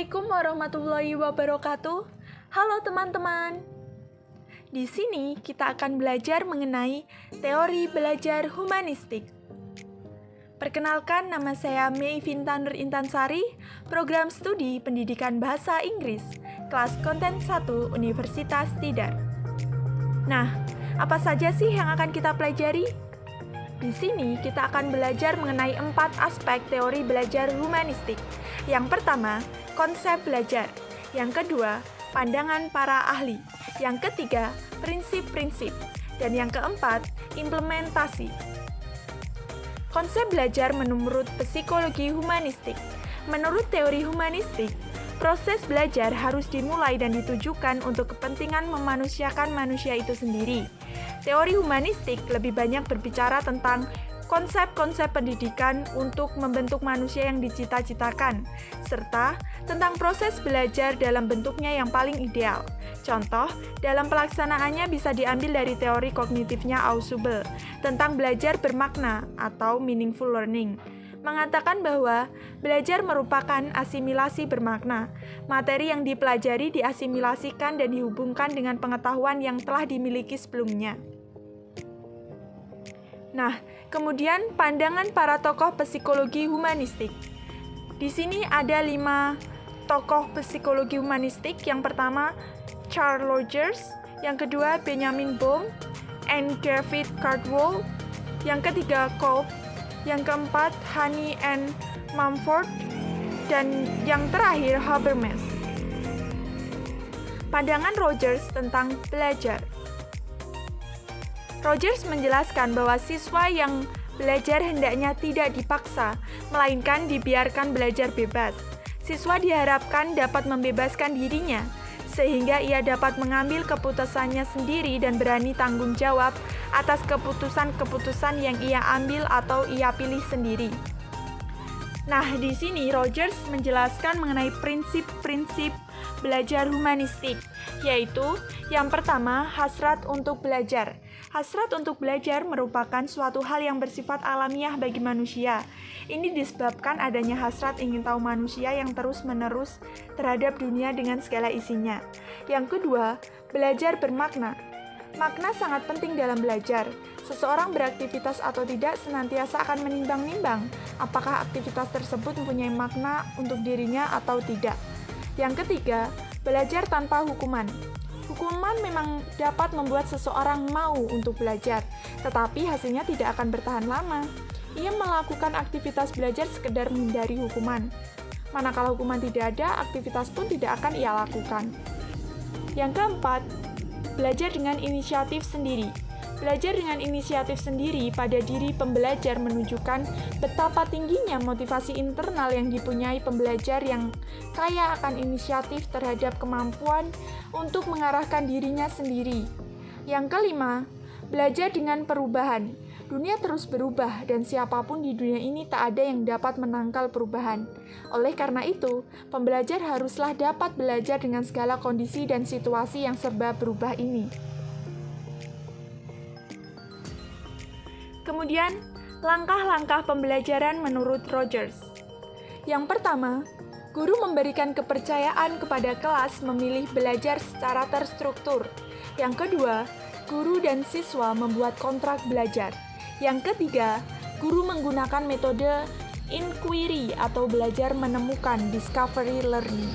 Assalamualaikum warahmatullahi wabarakatuh. Halo teman-teman. Di sini kita akan belajar mengenai teori belajar humanistik. Perkenalkan, nama saya Mei Vinta Nur Intansari, Program Studi Pendidikan Bahasa Inggris, kelas Konten 1 Universitas Tidar. Nah, apa saja sih yang akan kita pelajari? Di sini kita akan belajar mengenai 4 aspek teori belajar humanistik. Yang pertama, konsep belajar. Yang kedua, pandangan para ahli. Yang ketiga, prinsip-prinsip. Dan yang keempat, implementasi. Konsep belajar menurut psikologi humanistik. Menurut teori humanistik, proses belajar harus dimulai dan ditujukan untuk kepentingan memanusiakan manusia itu sendiri. Teori humanistik lebih banyak berbicara tentang konsep-konsep pendidikan untuk membentuk manusia yang dicita-citakan, serta tentang proses belajar dalam bentuknya yang paling ideal. Contoh, dalam pelaksanaannya bisa diambil dari teori kognitifnya Ausubel tentang belajar bermakna atau meaningful learning, mengatakan bahwa belajar merupakan asimilasi bermakna. Materi yang dipelajari diasimilasikan dan dihubungkan dengan pengetahuan yang telah dimiliki sebelumnya. Nah, kemudian pandangan para tokoh psikologi humanistik. Di sini ada 5 tokoh psikologi humanistik. Yang pertama, Carl Rogers. Yang kedua, Benjamin Bloom and David Caldwell. Yang ketiga, Kolb. Yang keempat, Honey and Mumford. Dan yang terakhir, Habermas. Pandangan Rogers tentang belajar. Rogers menjelaskan bahwa siswa yang belajar hendaknya tidak dipaksa, melainkan dibiarkan belajar bebas. Siswa diharapkan dapat membebaskan dirinya, sehingga ia dapat mengambil keputusannya sendiri dan berani tanggung jawab atas keputusan-keputusan yang ia ambil atau ia pilih sendiri. Nah, di sini Rogers menjelaskan mengenai prinsip-prinsip belajar humanistik, yaitu yang pertama, hasrat untuk belajar. Hasrat untuk belajar merupakan suatu hal yang bersifat alamiah bagi manusia. Ini disebabkan adanya hasrat ingin tahu manusia yang terus-menerus terhadap dunia dengan segala isinya. Yang kedua, belajar bermakna. Makna sangat penting dalam belajar. Seseorang beraktivitas atau tidak senantiasa akan menimbang-nimbang apakah aktivitas tersebut mempunyai makna untuk dirinya atau tidak. Yang ketiga, belajar tanpa hukuman. Hukuman memang dapat membuat seseorang mau untuk belajar, tetapi hasilnya tidak akan bertahan lama. Ia melakukan aktivitas belajar sekedar menghindari hukuman. Manakala hukuman tidak ada, aktivitas pun tidak akan ia lakukan. Yang keempat, belajar dengan inisiatif sendiri. Belajar dengan inisiatif sendiri pada diri pembelajar menunjukkan betapa tingginya motivasi internal yang dipunyai pembelajar yang kaya akan inisiatif terhadap kemampuan untuk mengarahkan dirinya sendiri. Yang kelima, belajar dengan perubahan. Dunia terus berubah dan siapapun di dunia ini tak ada yang dapat menangkal perubahan. Oleh karena itu, pembelajar haruslah dapat belajar dengan segala kondisi dan situasi yang serba berubah ini. Kemudian, langkah-langkah pembelajaran menurut Rogers. Yang pertama, guru memberikan kepercayaan kepada kelas memilih belajar secara terstruktur. Yang kedua, guru dan siswa membuat kontrak belajar. Yang ketiga, guru menggunakan metode inquiry atau belajar menemukan discovery learning.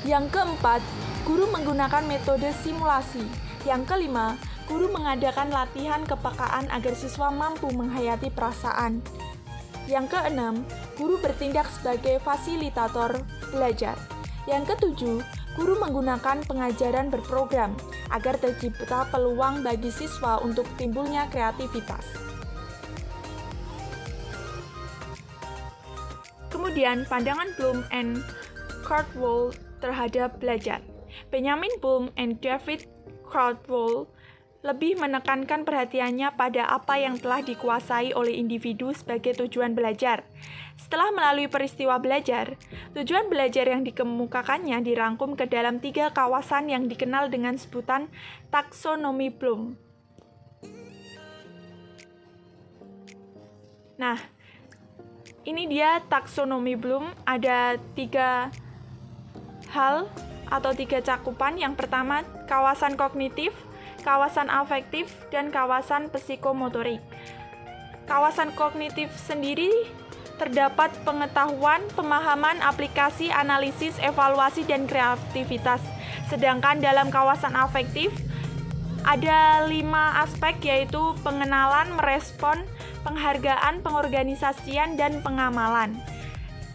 Yang keempat, guru menggunakan metode simulasi. Yang kelima, guru mengadakan latihan kepekaan agar siswa mampu menghayati perasaan. Yang keenam, guru bertindak sebagai fasilitator belajar. Yang ketujuh, guru menggunakan pengajaran berprogram agar tercipta peluang bagi siswa untuk timbulnya kreativitas. Kemudian, pandangan Bloom and Caldwell terhadap belajar. Benjamin Bloom and David Caldwell lebih menekankan perhatiannya pada apa yang telah dikuasai oleh individu sebagai tujuan belajar. Setelah melalui peristiwa belajar, tujuan belajar yang dikemukakannya dirangkum ke dalam 3 kawasan yang dikenal dengan sebutan taksonomi Bloom. Nah, ini dia taksonomi Bloom, ada 3 hal atau 3 cakupan. Yang pertama, kawasan kognitif, kawasan afektif, dan kawasan psikomotorik. Kawasan kognitif sendiri terdapat pengetahuan, pemahaman, aplikasi, analisis, evaluasi, dan kreativitas. Sedangkan dalam kawasan afektif ada 5 aspek, yaitu pengenalan, merespon, penghargaan, pengorganisasian, dan pengamalan.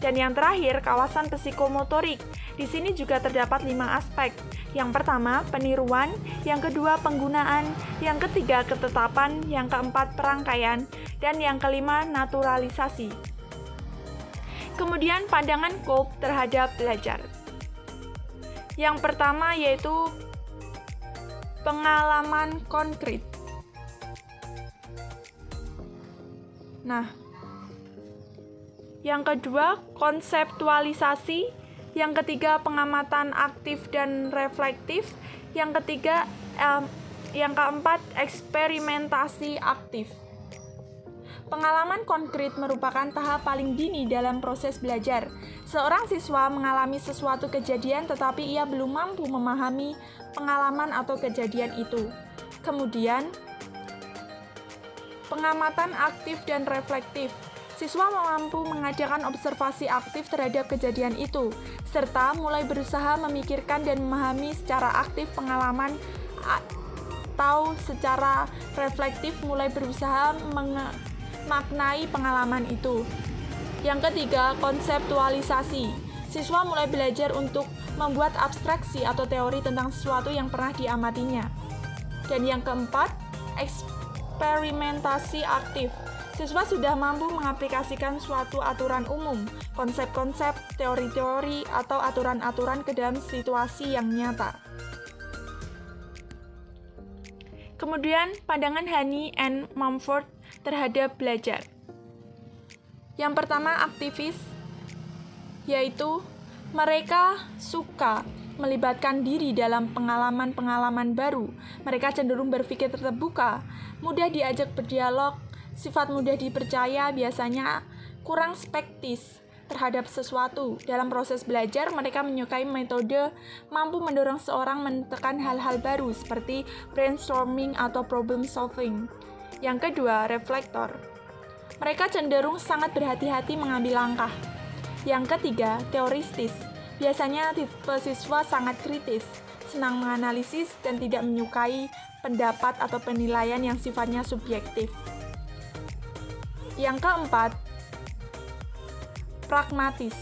Dan yang terakhir, kawasan psikomotorik. Di sini juga terdapat 5 aspek. Yang pertama, peniruan, yang kedua, penggunaan, yang ketiga, ketetapan, yang keempat, perangkaian, dan yang kelima, naturalisasi. Kemudian, pandangan Kolb terhadap belajar. Yang pertama yaitu pengalaman konkret. Nah, yang kedua, konseptualisasi. Yang ketiga, pengamatan aktif dan reflektif. Yang keempat, eksperimentasi aktif. Pengalaman konkret merupakan tahap paling dini dalam proses belajar. Seorang siswa mengalami sesuatu kejadian tetapi ia belum mampu memahami pengalaman atau kejadian itu. Kemudian, pengamatan aktif dan reflektif. Siswa mampu mengadakan observasi aktif terhadap kejadian itu, serta mulai berusaha memikirkan dan memahami secara aktif pengalaman, atau secara reflektif mulai berusaha memaknai pengalaman itu. Yang ketiga, konseptualisasi. Siswa mulai belajar untuk membuat abstraksi atau teori tentang sesuatu yang pernah diamatinya. Dan yang keempat, eksperimentasi aktif. Siswa sudah mampu mengaplikasikan suatu aturan umum, konsep-konsep, teori-teori, atau aturan-aturan ke dalam situasi yang nyata. Kemudian, pandangan Honey and Mumford terhadap belajar. Yang pertama, aktivis, yaitu mereka suka melibatkan diri dalam pengalaman-pengalaman baru. Mereka cenderung berpikir terbuka, mudah diajak berdialog, sifat mudah dipercaya, biasanya kurang skeptis terhadap sesuatu. Dalam proses belajar, mereka menyukai metode mampu mendorong seorang menekan hal-hal baru seperti brainstorming atau problem solving. Yang kedua, reflektor. Mereka cenderung sangat berhati-hati mengambil langkah. Yang ketiga, teoristis. Biasanya tipe siswa sangat kritis, senang menganalisis, dan tidak menyukai pendapat atau penilaian yang sifatnya subjektif. Yang keempat, pragmatis.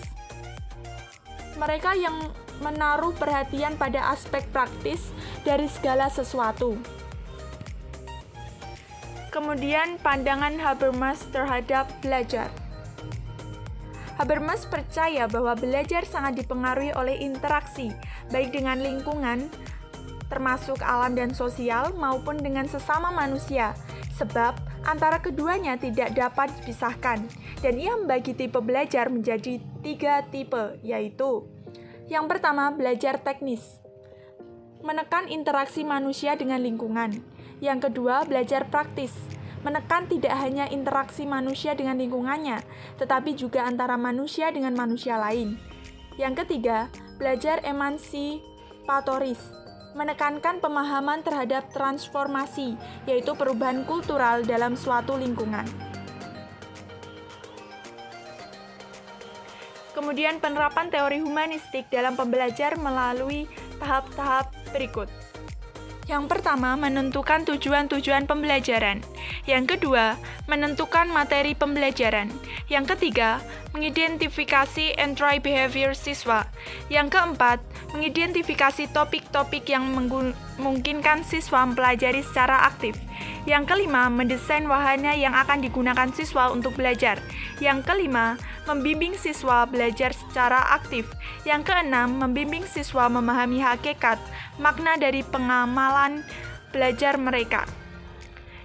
Mereka yang menaruh perhatian pada aspek praktis dari segala sesuatu. Kemudian, pandangan Habermas terhadap belajar. Habermas percaya bahwa belajar sangat dipengaruhi oleh interaksi, baik dengan lingkungan, termasuk alam dan sosial, maupun dengan sesama manusia, sebab antara keduanya tidak dapat dipisahkan, dan ia membagi tipe belajar menjadi 3 tipe, yaitu yang pertama, belajar teknis, menekan interaksi manusia dengan lingkungan. Yang kedua, belajar praktis, menekan tidak hanya interaksi manusia dengan lingkungannya, tetapi juga antara manusia dengan manusia lain. Yang ketiga, belajar emansipatoris, menekankan pemahaman terhadap transformasi, yaitu perubahan kultural dalam suatu lingkungan. Kemudian penerapan teori humanistik dalam pembelajar melalui tahap-tahap berikut. Yang pertama, menentukan tujuan-tujuan pembelajaran. Yang kedua, menentukan materi pembelajaran. Yang ketiga, mengidentifikasi entry behavior siswa. Yang keempat, mengidentifikasi topik-topik yang memungkinkan siswa mempelajari secara aktif. Yang kelima, mendesain wahana yang akan digunakan siswa untuk belajar. Yang kelima, membimbing siswa belajar secara aktif. Yang keenam, membimbing siswa memahami hakikat, makna dari pengamalan belajar mereka.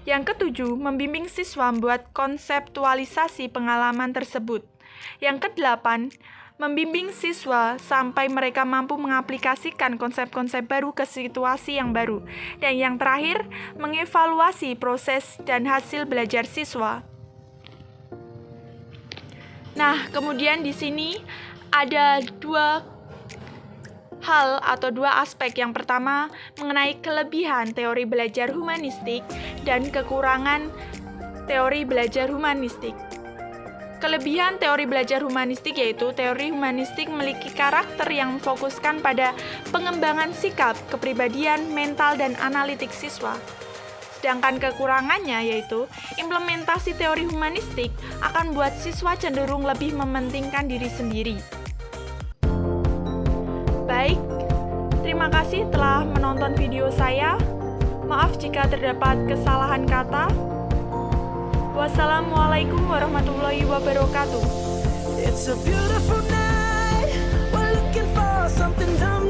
Yang ketujuh, membimbing siswa membuat konseptualisasi pengalaman tersebut. Yang kedelapan, membimbing siswa sampai mereka mampu mengaplikasikan konsep-konsep baru ke situasi yang baru. Dan yang terakhir, mengevaluasi proses dan hasil belajar siswa. Nah, kemudian di sini ada 2 hal atau dua aspek. Yang pertama, mengenai kelebihan teori belajar humanistik dan kekurangan teori belajar humanistik. Kelebihan teori belajar humanistik yaitu teori humanistik memiliki karakter yang memfokuskan pada pengembangan sikap, kepribadian, mental, dan analitik siswa. Sedangkan kekurangannya yaitu implementasi teori humanistik akan membuat siswa cenderung lebih mementingkan diri sendiri. Baik, terima kasih telah menonton video saya. Maaf jika terdapat kesalahan kata. Wassalamualaikum warahmatullahi wabarakatuh.